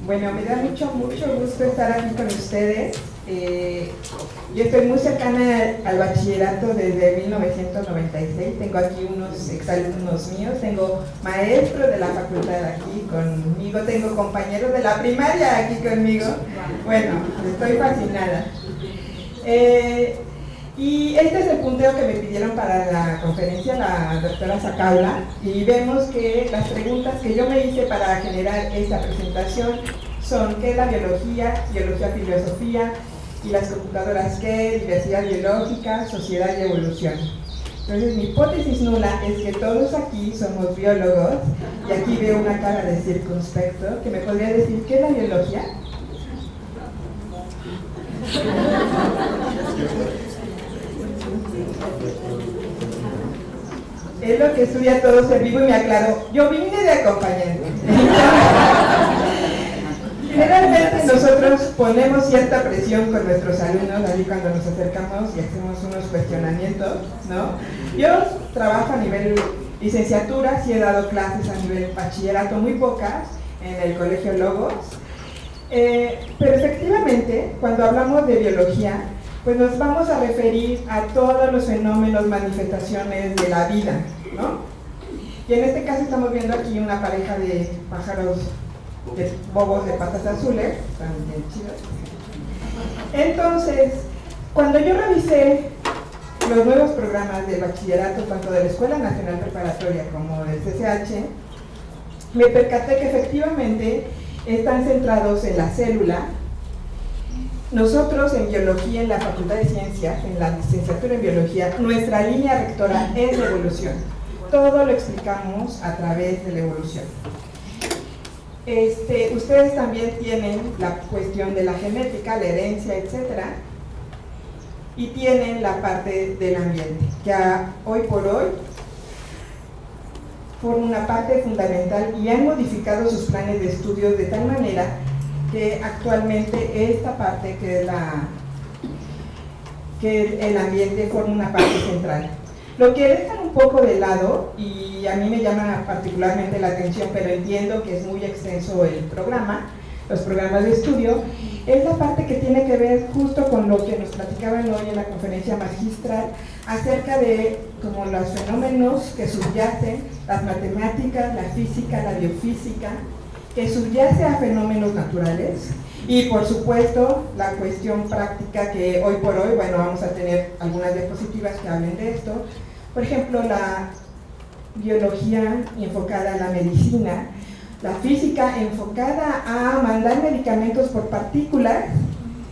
Bueno, me da mucho gusto estar aquí con ustedes. Yo estoy muy cercana al bachillerato desde 1996. Tengo aquí unos exalumnos míos, tengo maestros de la facultad aquí conmigo, tengo compañeros de la primaria aquí conmigo. Bueno, estoy fascinada. Y este es el punteo que me pidieron para la conferencia la doctora Sacaula, y vemos que las preguntas que yo me hice para generar esta presentación son: ¿qué es la biología, filosofía y las computadoras qué, diversidad biológica, sociedad y evolución? Entonces mi hipótesis nula es que todos aquí somos biólogos, y aquí veo una cara de circunspecto que me podría decir: ¿qué es la biología? Es lo que estudia todo ser vivo, y me aclaró: yo vine de acompañante. Generalmente nosotros ponemos cierta presión con nuestros alumnos, así cuando nos acercamos y hacemos unos cuestionamientos, ¿no? Yo trabajo a nivel licenciatura, sí he dado clases a nivel bachillerato, muy pocas, en el Colegio Logos, pero efectivamente, cuando hablamos de biología, pues nos vamos a referir a todos los fenómenos, manifestaciones de la vida, ¿no? Y en este caso estamos viendo aquí una pareja de pájaros bobos de patas azules, están bien chidos. Entonces, cuando yo revisé los nuevos programas de bachillerato, tanto de la Escuela Nacional Preparatoria como del CCH, me percaté que efectivamente están centrados en la célula. Nosotros en biología, en la Facultad de Ciencias, en la licenciatura en biología, nuestra línea rectora es la evolución. Todo lo explicamos a través de la evolución. Ustedes también tienen la cuestión de la genética, la herencia, etcétera, y tienen la parte del ambiente, que hoy por hoy forma una parte fundamental, y han modificado sus planes de estudios de tal manera que actualmente esta parte, que el ambiente, forma una parte central. Lo que dejan un poco de lado, y a mí me llama particularmente la atención, pero entiendo que es muy extenso el programa, los programas de estudio, es la parte que tiene que ver justo con lo que nos platicaban hoy en la conferencia magistral, acerca de como los fenómenos que subyacen, las matemáticas, la física, la biofísica, que subyace a fenómenos naturales, y por supuesto la cuestión práctica, que hoy por hoy, bueno, vamos a tener algunas diapositivas que hablen de esto. Por ejemplo, la biología enfocada a la medicina, la física enfocada a mandar medicamentos por partículas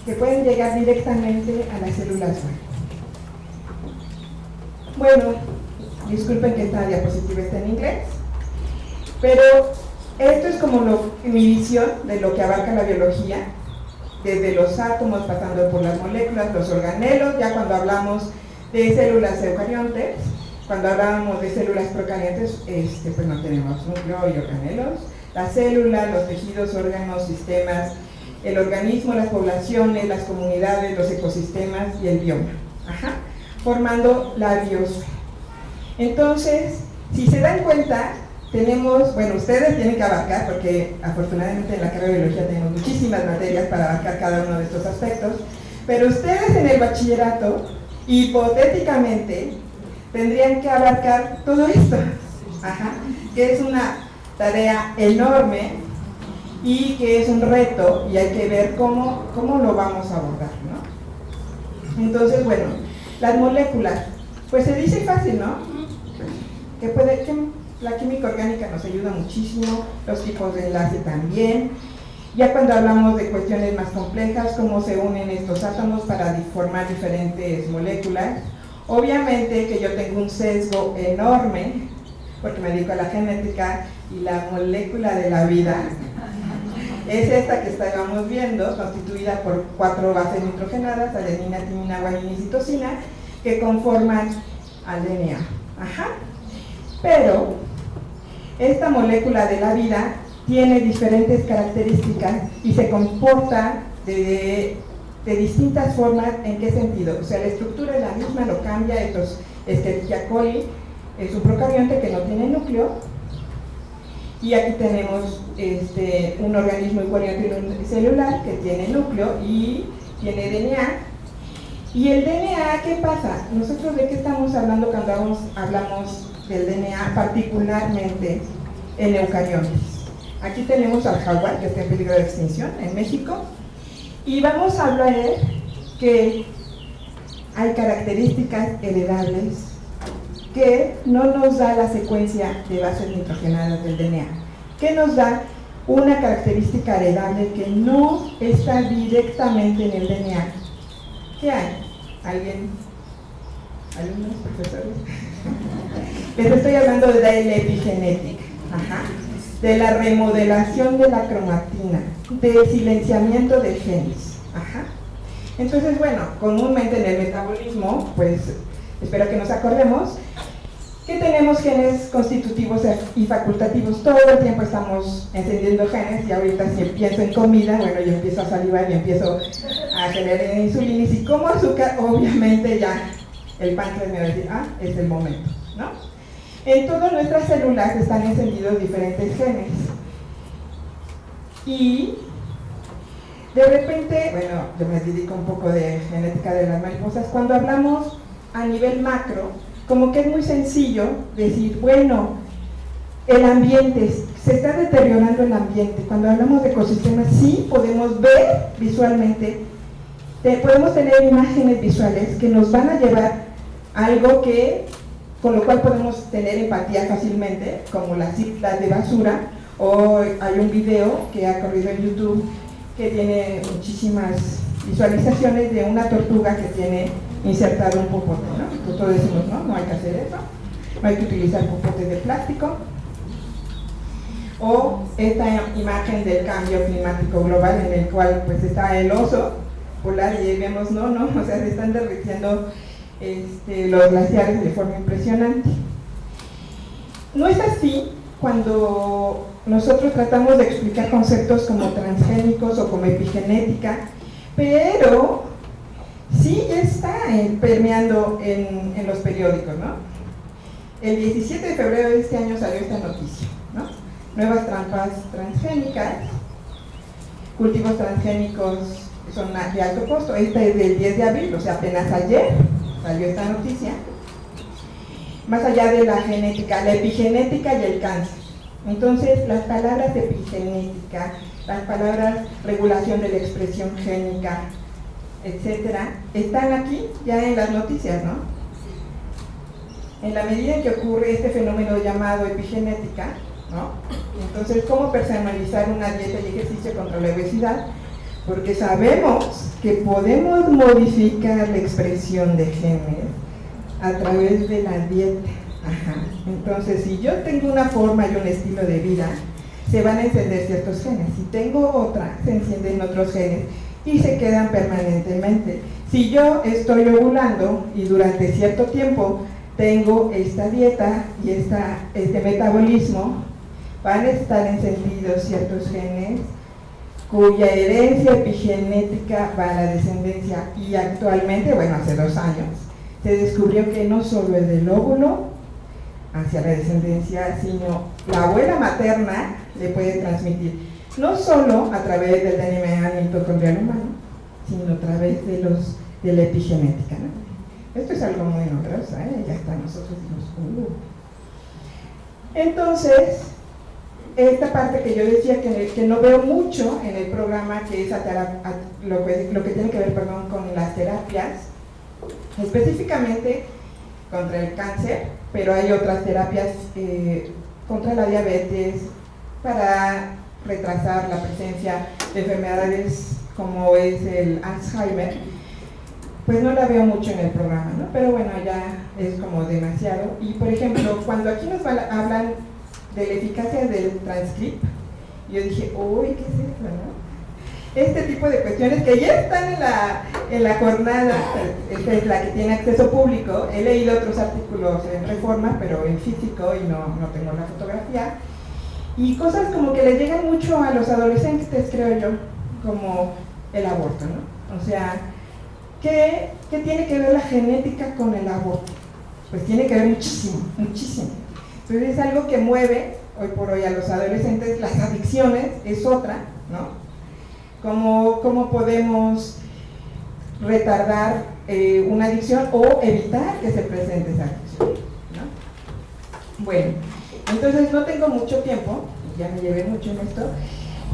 que pueden llegar directamente a las células. Bueno, disculpen que esta diapositiva está en inglés, pero esto es como mi visión de lo que abarca la biología, desde los átomos, pasando por las moléculas, los organelos. Ya cuando hablamos de células eucariontes, cuando hablábamos de células procariontes, pues no tenemos núcleo y organelos. La célula, los tejidos, órganos, sistemas, el organismo, las poblaciones, las comunidades, los ecosistemas y el bioma, formando la biosfera. Entonces, si se dan cuenta, tenemos, bueno, ustedes tienen que abarcar, porque afortunadamente en la carrera de biología tenemos muchísimas materias para abarcar cada uno de estos aspectos, pero ustedes en el bachillerato, hipotéticamente, tendrían que abarcar todo esto, que es una tarea enorme y que es un reto, y hay que ver cómo lo vamos a abordar, ¿no? Entonces, bueno, las moléculas, pues se dice fácil, ¿no? Que la química orgánica nos ayuda muchísimo, los tipos de enlace también. Ya cuando hablamos de cuestiones más complejas, cómo se unen estos átomos para formar diferentes moléculas. Obviamente que yo tengo un sesgo enorme, porque me dedico a la genética, y la molécula de la vida es esta que estábamos viendo, constituida por 4 bases nitrogenadas, adenina, timina, guanina y citosina, que conforman al DNA. Pero esta molécula de la vida tiene diferentes características y se comporta de distintas formas. ¿En qué sentido? O sea, la estructura es la misma, no cambia. Escherichia coli es un procarionte que no tiene núcleo, Y aquí tenemos un organismo eucariota celular que tiene núcleo y tiene DNA. ¿Y el DNA qué pasa? Nosotros de qué estamos hablando cuando hablamos del DNA, particularmente en eucariotes. Aquí tenemos al jaguar, que está en peligro de extinción en México, y vamos a hablar que hay características heredables que no nos da la secuencia de bases nitrogenadas del DNA, que nos da una característica heredable que no está directamente en el DNA. ¿Qué hay? ¿Alguien? ¿Alumnos, profesores? Les estoy hablando de la epigenética, de la remodelación de la cromatina, del silenciamiento de genes. Entonces, bueno, comúnmente en el metabolismo, pues espero que nos acordemos que tenemos genes constitutivos y facultativos. Todo el tiempo estamos encendiendo genes, y ahorita si pienso en comida, bueno, yo empiezo a salivar y empiezo a generar insulina, y si como azúcar, obviamente ya el páncreas me va a decir, es el momento, ¿no? En todas nuestras células están encendidos diferentes genes. Y de repente, bueno, yo me dedico un poco de genética de las mariposas, cuando hablamos a nivel macro, como que es muy sencillo decir, bueno, el ambiente, se está deteriorando el ambiente. Cuando hablamos de ecosistemas, sí podemos ver visualmente, podemos tener imágenes visuales que nos van a llevar a algo con lo cual podemos tener empatía fácilmente, como las islas de basura, o hay un video que ha corrido en YouTube que tiene muchísimas visualizaciones de una tortuga que tiene insertado un popote, ¿no? Nosotros decimos, no hay que hacer eso, no hay que utilizar popotes de plástico. O esta imagen del cambio climático global, en el cual pues está el oso polar y vemos, o sea, se están derritiendo los glaciares de forma impresionante. No es así cuando nosotros tratamos de explicar conceptos como transgénicos o como epigenética, pero sí está permeando en los periódicos, ¿no? El 17 de febrero de este año salió esta noticia, ¿no? Nuevas trampas transgénicas, cultivos transgénicos son de alto costo. Esta es del 10 de abril, o sea, apenas ayer salió esta noticia. Más allá de la genética, la epigenética y el cáncer. Entonces, las palabras epigenética, las palabras regulación de la expresión génica, etcétera, están aquí ya en las noticias, ¿no? En la medida en que ocurre este fenómeno llamado epigenética, ¿no? Entonces, ¿cómo personalizar una dieta y ejercicio contra la obesidad? Porque sabemos que podemos modificar la expresión de genes a través de la dieta. Entonces, si yo tengo una forma y un estilo de vida, se van a encender ciertos genes. Si tengo otra, se encienden otros genes y se quedan permanentemente. Si yo estoy ovulando y durante cierto tiempo tengo esta dieta y este metabolismo, van a estar encendidos ciertos genes cuya herencia epigenética va a la descendencia. Y actualmente, bueno, hace 2 años, se descubrió que no solo es del óvulo hacia la descendencia, sino la abuela materna le puede transmitir, no solo a través del DNA mitocondrial humano, sino a través de la epigenética, ¿no? Esto es algo muy novedoso, ya está, nosotros decimos, Entonces, esta parte que yo decía que no veo mucho en el programa, que es lo que tiene que ver, con las terapias, específicamente contra el cáncer, pero hay otras terapias contra la diabetes, para retrasar la presencia de enfermedades como es el Alzheimer. Pues no la veo mucho en el programa, ¿no? Pero bueno, ya es como demasiado. Y por ejemplo, cuando aquí nos hablan de la eficacia del transcript, yo dije, uy, ¿qué es esto, no? Este tipo de cuestiones que ya están en la jornada, esta es la que tiene acceso público. He leído otros artículos en Reforma, pero en físico, y no tengo la fotografía, y cosas como que le llegan mucho a los adolescentes, creo yo, como el aborto, ¿no? O sea, ¿qué tiene que ver la genética con el aborto? Pues tiene que ver muchísimo, muchísimo. Entonces es algo que mueve hoy por hoy a los adolescentes. Las adicciones es otra, ¿no? ¿Cómo podemos retardar una adicción o evitar que se presente esa adicción, ¿no? Bueno, entonces no tengo mucho tiempo, ya me llevé mucho en esto,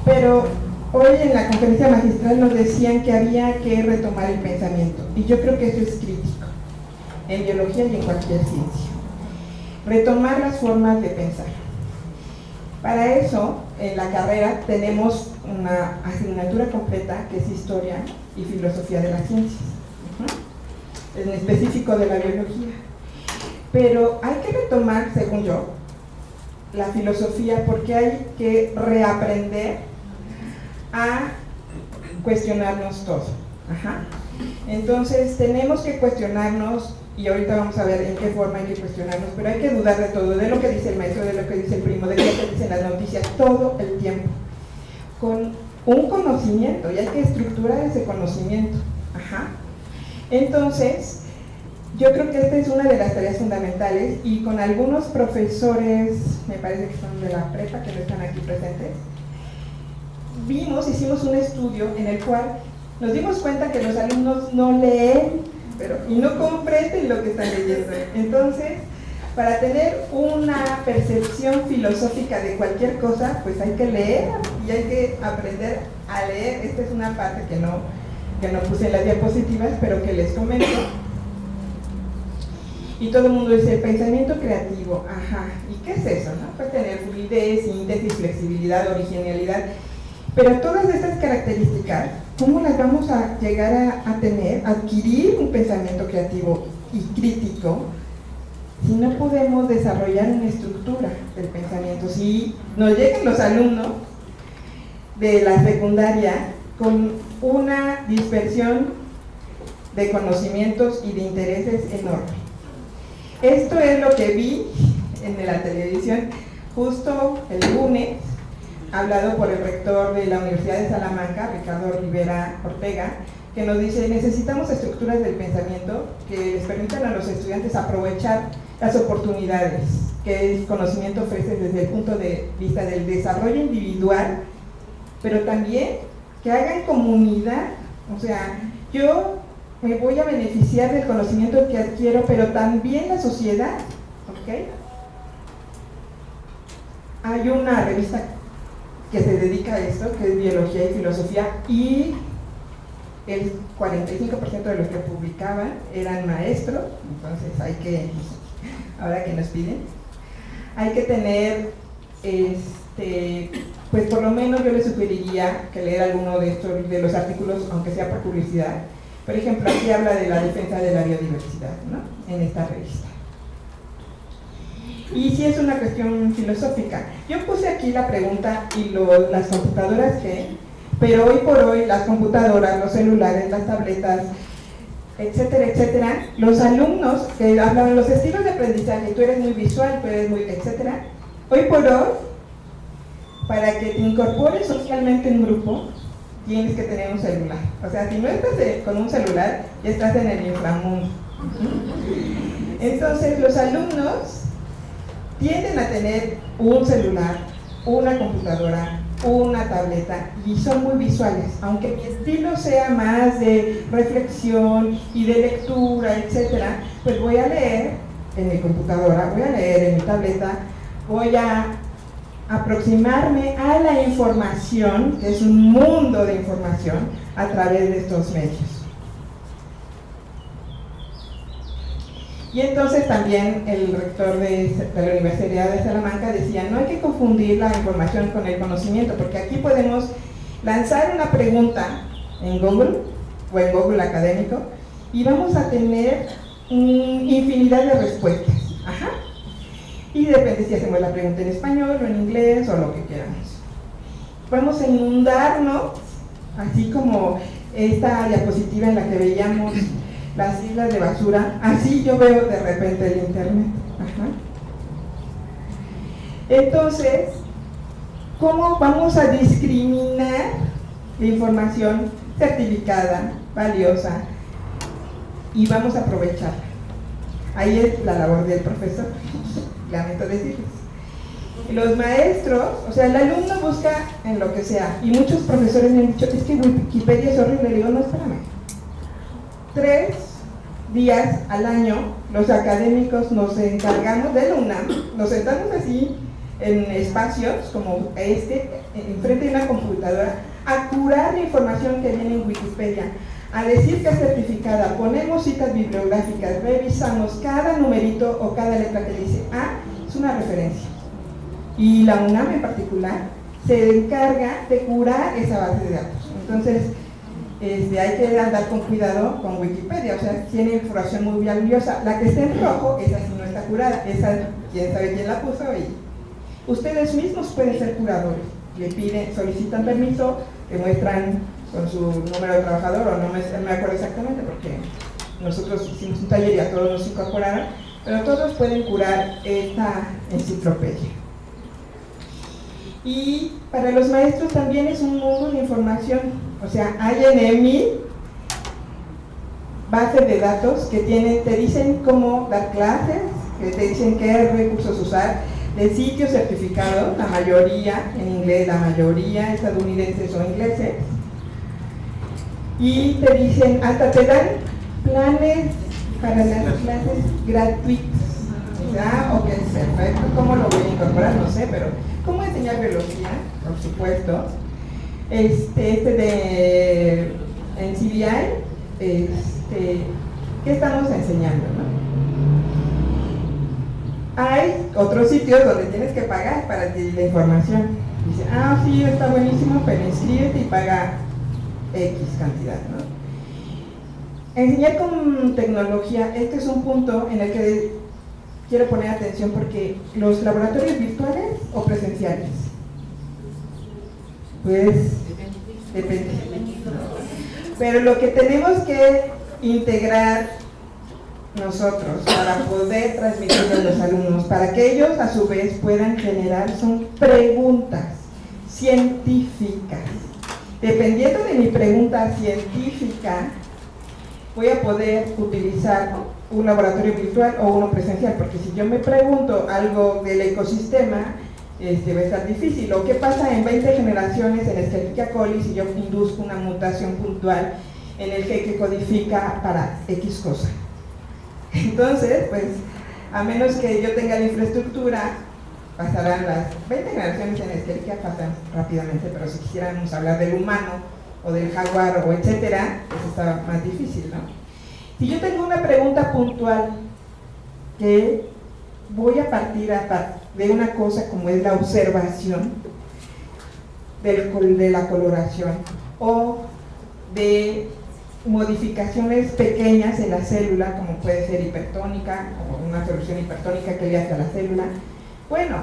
pero hoy en la conferencia magistral nos decían que había que retomar el pensamiento, y yo creo que eso es crítico, en biología y en cualquier ciencia. Retomar las formas de pensar. Para eso, en la carrera tenemos una asignatura completa que es Historia y Filosofía de las Ciencias, en específico de la biología. Pero hay que retomar, según yo, la filosofía porque hay que reaprender a cuestionarnos todo. Entonces tenemos que cuestionarnos, y ahorita vamos a ver en qué forma hay que cuestionarnos, pero hay que dudar de todo, de lo que dice el maestro, de lo que dice el primo, de lo que dicen las noticias, todo el tiempo, con un conocimiento, y hay que estructurar ese conocimiento. Entonces, yo creo que esta es una de las tareas fundamentales, y con algunos profesores, me parece que son de la prepa, que no están aquí presentes, hicimos un estudio en el cual nos dimos cuenta que los alumnos no leen y no comprenden lo que están leyendo. Entonces, para tener una percepción filosófica de cualquier cosa, pues hay que leer y hay que aprender a leer. Esta es una parte que no puse en las diapositivas, pero que les comento. Y todo el mundo dice, el pensamiento creativo, ¿y qué es eso? ¿No? Pues tener fluidez, síntesis, flexibilidad, originalidad. Pero todas estas características, ¿cómo las vamos a llegar a tener, a adquirir un pensamiento creativo y crítico, si no podemos desarrollar una estructura del pensamiento? Si nos llegan los alumnos de la secundaria con una dispersión de conocimientos y de intereses enorme. Esto es lo que vi en la televisión justo el lunes, hablado por el rector de la Universidad de Salamanca, Ricardo Rivera Ortega, que nos dice, necesitamos estructuras del pensamiento que les permitan a los estudiantes aprovechar las oportunidades que el conocimiento ofrece desde el punto de vista del desarrollo individual, pero también que hagan comunidad. O sea, yo me voy a beneficiar del conocimiento que adquiero, pero también la sociedad, ¿ok? Hay una revista que se dedica a esto, que es Biología y Filosofía, y el 45% de los que publicaban eran maestros. Entonces ahora que nos piden, hay que tener, pues por lo menos yo les sugeriría que leer alguno de los artículos, aunque sea por curiosidad. Por ejemplo, aquí habla de la defensa de la biodiversidad, ¿no? En esta revista. Y sí es una cuestión filosófica. Yo puse aquí la pregunta y las computadoras pero hoy por hoy las computadoras, los celulares, las tabletas, etcétera, etcétera, los alumnos que hablan los estilos de aprendizaje, tú eres muy visual, tú eres muy, etcétera, hoy por hoy, para que te incorpores socialmente en un grupo, tienes que tener un celular. O sea, si no estás con un celular, ya estás en el inframundo. Entonces, los alumnos tienden a tener un celular, una computadora, una tableta, y son muy visuales. Aunque mi estilo sea más de reflexión y de lectura, etcétera, pues voy a leer en mi computadora, voy a leer en mi tableta, voy a aproximarme a la información, que es un mundo de información, a través de estos medios. Y entonces también el rector de la Universidad de Salamanca decía, no hay que confundir la información con el conocimiento, porque aquí podemos lanzar una pregunta en Google o en Google académico y vamos a tener infinidad de respuestas. Y depende si hacemos la pregunta en español o en inglés o lo que queramos. Vamos a inundarnos, así como esta diapositiva en la que veíamos las islas de basura, así yo veo de repente el internet. Entonces, ¿cómo vamos a discriminar la información certificada, valiosa, y vamos a aprovecharla? Ahí es la labor del profesor. lamento decirles. Los maestros, o sea, el alumno busca en lo que sea, y muchos profesores me han dicho, es que Wikipedia es horrible. Le digo, no, espérame. 3 días al año, los académicos nos encargamos de la UNAM, nos sentamos así en espacios como enfrente de una computadora, a curar la información que viene en Wikipedia, a decir que es certificada, ponemos citas bibliográficas, revisamos cada numerito o cada letra que dice, es una referencia. Y la UNAM en particular se encarga de curar esa base de datos. Entonces, hay que andar con cuidado con Wikipedia, o sea, tiene información muy valiosa. La que está en rojo, esa sí no está curada, esa quién sabe quién la puso, y ustedes mismos pueden ser curadores. Le piden, solicitan permiso, demuestran con su número de trabajador, o no me acuerdo exactamente porque nosotros hicimos un taller y a todos nos incorporaron, pero todos pueden curar esta enciclopedia. Y para los maestros también es un mundo de información, o sea, hay en EMI bases de datos que te dicen cómo dar clases, que te dicen qué recursos usar, de sitios certificados, la mayoría en inglés, la mayoría estadounidenses o ingleses, y te dicen, hasta te dan planes para las clases gratuitas. Ok, perfecto, ¿cómo lo voy a incorporar? No sé, pero ¿cómo enseñar biología? Por supuesto. En CBI, ¿qué estamos enseñando, no? Hay otros sitios donde tienes que pagar para adquirir la información. Dice, sí, está buenísimo, pero inscríbete y paga X cantidad, ¿no? Enseñar con tecnología, este es un punto en el que quiero poner atención, porque los laboratorios virtuales o presenciales, pues depende. Pero lo que tenemos que integrar nosotros para poder transmitirlo a los alumnos, para que ellos a su vez puedan generar, son preguntas científicas. Dependiendo de mi pregunta científica, voy a poder utilizar un laboratorio virtual o uno presencial, porque si yo me pregunto algo del ecosistema, va a estar difícil. O qué pasa en 20 generaciones en Escherichia coli si yo induzco una mutación puntual en el gen que codifica para X cosa. Entonces, pues, a menos que yo tenga la infraestructura, pasarán las 20 generaciones en Escherichia, pasan rápidamente, pero si quisiéramos hablar del humano o del jaguar o etcétera, pues está más difícil, ¿no? Si yo tengo una pregunta puntual que voy a partir de una cosa como es la observación de la coloración o de modificaciones pequeñas en la célula, como puede ser hipertónica o una solución hipertónica que le hace a la célula, bueno,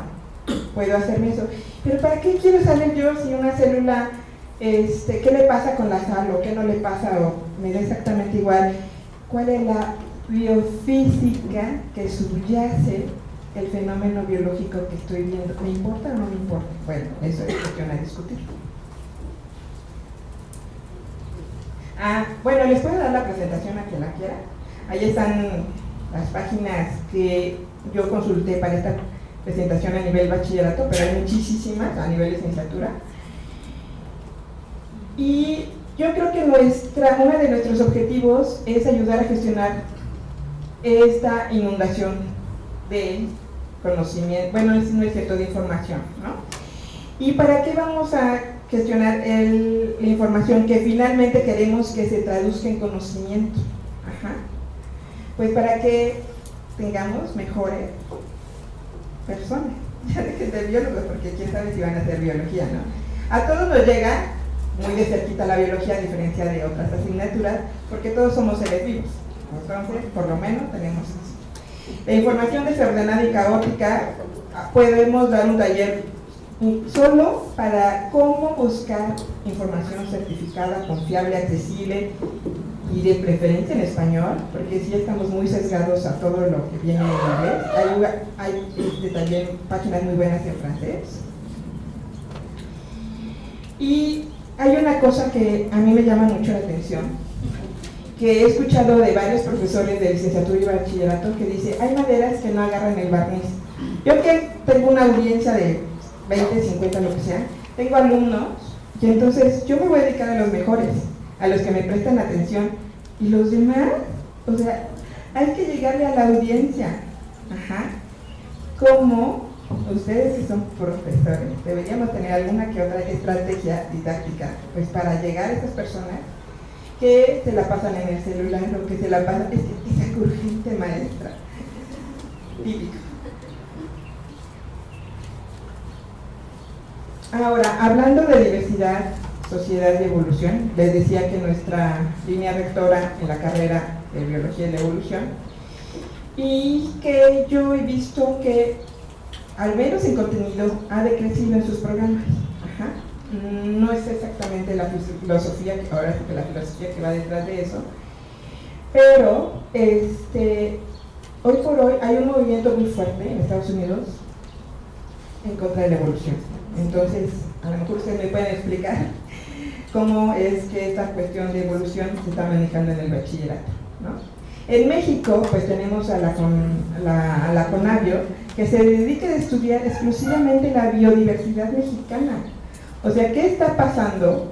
puedo hacerme eso. Pero ¿para qué quiero saber yo si una célula, qué le pasa con la sal o qué no le pasa, o me da exactamente igual? ¿Cuál es la biofísica que subyace el fenómeno biológico que estoy viendo? ¿Me importa o no me importa? Bueno, eso es cuestión a discutir. Bueno, les puedo dar la presentación a quien la quiera. Ahí están las páginas que yo consulté para esta presentación a nivel bachillerato, pero hay muchísimas a nivel licenciatura. Y yo creo que uno de nuestros objetivos es ayudar a gestionar esta inundación de conocimiento, bueno, no es cierto, de información, ¿no? ¿Y para qué vamos a gestionar la información que finalmente queremos que se traduzca en conocimiento? Pues para que tengamos mejores personas, ya dejen de biólogos, porque quién sabe si van a hacer biología, ¿no? A todos nos llega muy de cerquita la biología, a diferencia de otras asignaturas, porque todos somos seres vivos. Entonces, por lo menos tenemos eso. La información desordenada y caótica, podemos dar un taller solo para cómo buscar información certificada, confiable, accesible y de preferencia en español, porque sí estamos muy sesgados a todo lo que viene en inglés. Hay también páginas muy buenas en francés. Y hay una cosa que a mí me llama mucho la atención, que he escuchado de varios profesores de licenciatura y bachillerato, que dice, hay maderas que no agarran el barniz. Yo que tengo una audiencia de 20, 50, lo que sea, tengo alumnos y entonces yo me voy a dedicar a los mejores, a los que me prestan atención, y los demás, o sea, hay que llegarle a la audiencia. Ajá. Como ustedes que son profesores, deberíamos tener alguna que otra estrategia didáctica, pues para llegar a estas personas que se la pasan en el celular o que se la pasan, esa urgente maestra, típico. Ahora, hablando de diversidad, sociedad y evolución, les decía que nuestra línea rectora en la carrera de Biología y la Evolución, y que yo he visto que, al menos en contenido, ha decrecido en sus programas. Ajá. No es exactamente la filosofía, ahora sí que la filosofía que va detrás de eso, pero hoy por hoy hay un movimiento muy fuerte en Estados Unidos en contra de la evolución. Entonces, a lo mejor ustedes me pueden explicar cómo es que esta cuestión de evolución se está manejando en el bachillerato, ¿no? En México, pues tenemos a la CONABIO, que se dedica a estudiar exclusivamente la biodiversidad mexicana. O sea, ¿qué está pasando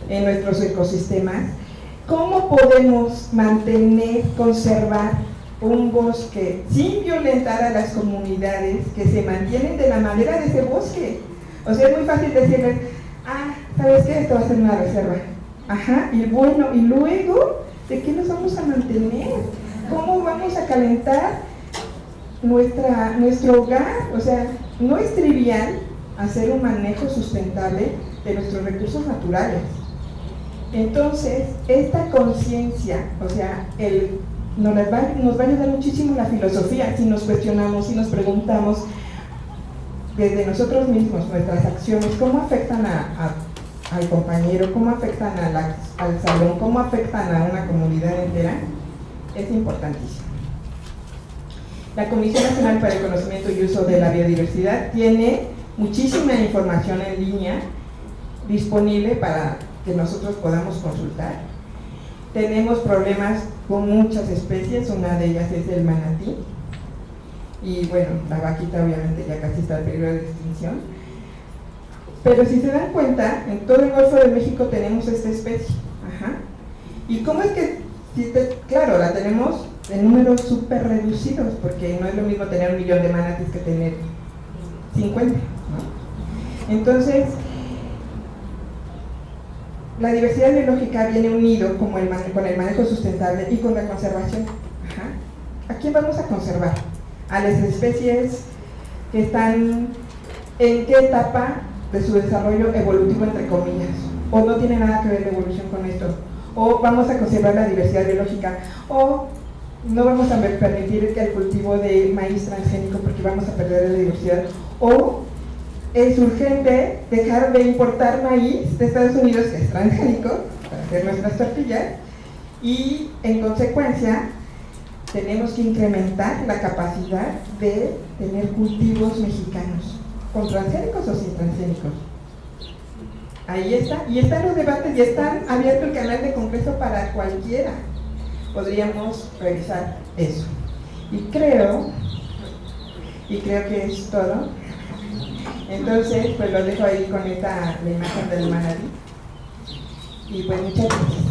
en nuestros ecosistemas? ¿Cómo podemos mantener, conservar un bosque sin violentar a las comunidades que se mantienen de la madera de ese bosque? O sea, es muy fácil decirles, ¿sabes qué? Esto va a ser una reserva. Ajá, y bueno, y luego, ¿de qué nos vamos a mantener? ¿Cómo vamos a calentar nuestro hogar? O sea, no es trivial hacer un manejo sustentable de nuestros recursos naturales. Entonces, esta conciencia, o sea, nos va a ayudar muchísimo la filosofía si nos cuestionamos, si nos preguntamos desde nosotros mismos, nuestras acciones, cómo afectan al compañero, cómo afectan al salón, cómo afectan a una comunidad entera, es importantísimo. La Comisión Nacional para el Conocimiento y Uso de la Biodiversidad tiene muchísima información en línea disponible para que nosotros podamos consultar. Tenemos problemas con muchas especies, una de ellas es el manatí, y bueno, la vaquita obviamente ya casi está en peligro de extinción. Pero si se dan cuenta, en todo el Golfo de México tenemos esta especie. Ajá. ¿Y cómo es que? Claro, la tenemos en números súper reducidos, porque no es lo mismo tener 1 millón de manatis que tener 50, ¿no? Entonces, la diversidad biológica viene unido con el manejo sustentable y con la conservación. Ajá. ¿A quién vamos a conservar? A las especies que están en qué etapa de su desarrollo evolutivo, entre comillas, o no tiene nada que ver la evolución con esto, o vamos a conservar la diversidad biológica, o no vamos a permitir que el cultivo de maíz transgénico porque vamos a perder la diversidad, o es urgente dejar de importar maíz de Estados Unidos, que es transgénico, para hacer nuestras tortillas, y en consecuencia tenemos que incrementar la capacidad de tener cultivos mexicanos, con transgénicos o sin transgénicos. Ahí está, y están los debates, y están abierto el canal de Congreso para cualquiera. Podríamos revisar eso. Y creo que es todo. Entonces, pues lo dejo ahí con la imagen del manatí. Y pues muchas gracias.